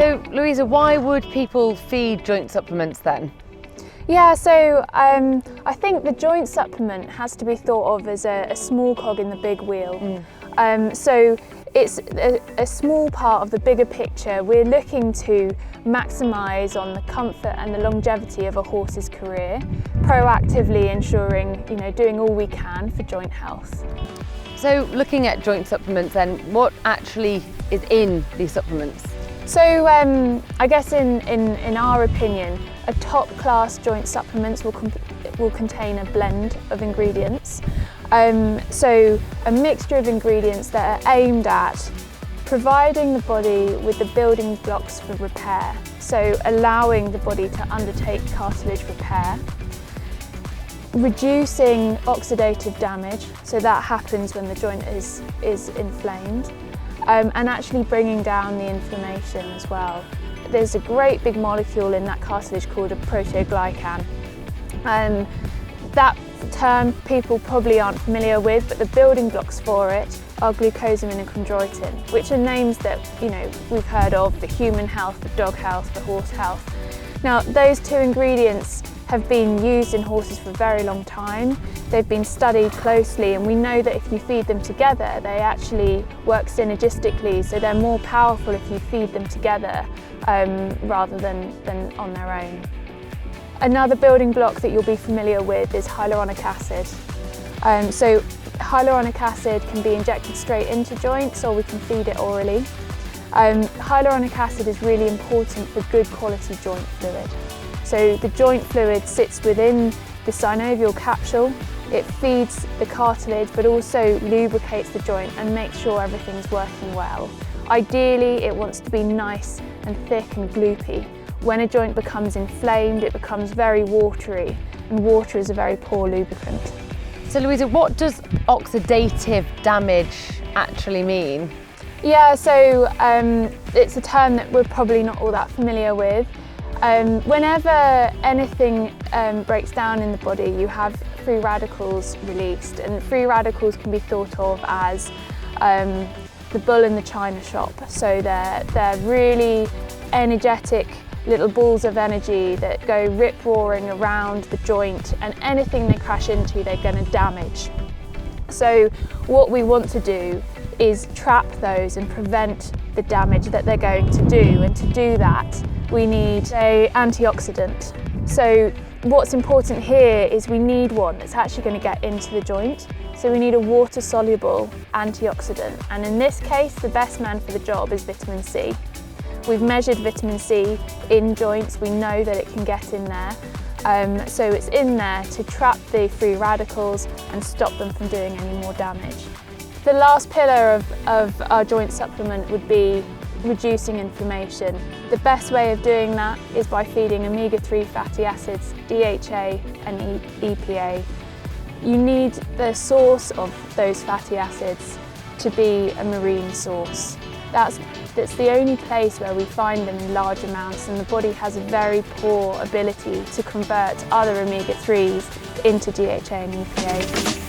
So Louisa, why would people feed joint supplements then? Yeah, so I think the joint supplement has to be thought of as a small cog in the big wheel. So it's a small part of the bigger picture. We're looking to maximise on the comfort and the longevity of a horse's career, proactively ensuring, doing all we can for joint health. So looking at joint supplements then, what actually is in these supplements? So I guess in our opinion, a top class joint supplements will contain a blend of ingredients. So a mixture of ingredients that are aimed at providing the body with the building blocks for repair. So allowing the body to undertake cartilage repair, reducing oxidative damage, so that happens when the joint is inflamed, and actually bringing down the inflammation as well. There's a great big molecule in that cartilage called a proteoglycan. That term people probably aren't familiar with, but the building blocks for it are glucosamine and chondroitin, which are names that we've heard of for human health, for dog health, for horse health. Now those two ingredients have been used in horses for a very long time. They've been studied closely, and we know that if you feed them together, they actually work synergistically, so they're more powerful if you feed them together rather than on their own. Another building block that you'll be familiar with is hyaluronic acid. So hyaluronic acid can be injected straight into joints, or we can feed it orally. Hyaluronic acid is really important for good quality joint fluid. So the joint fluid sits within the synovial capsule. It feeds the cartilage but also lubricates the joint and makes sure everything's working well. Ideally, it wants to be nice and thick and gloopy. When a joint becomes inflamed, it becomes very watery, and water is a very poor lubricant. So Louisa, what does oxidative damage actually mean? Yeah, so it's a term that we're probably not all that familiar with. Whenever anything breaks down in the body, you have free radicals released, and free radicals can be thought of as the bull in the china shop. So they're really energetic little balls of energy that go rip-roaring around the joint, and anything they crash into, they're going to damage. So what we want to do is trap those and prevent the damage that they're going to do, and to do that we need an antioxidant. So what's important here is we need one that's actually going to get into the joint. So we need a water-soluble antioxidant, and in this case the best man for the job is vitamin C. We've measured vitamin C in joints, we know that it can get in there. So it's in there to trap the free radicals and stop them from doing any more damage. The last pillar of our joint supplement would be reducing inflammation. The best way of doing that is by feeding omega-3 fatty acids, DHA and EPA. You need the source of those fatty acids to be a marine source. That's the only place where we find them in large amounts, and the body has a very poor ability to convert other omega-3s into DHA and EPA.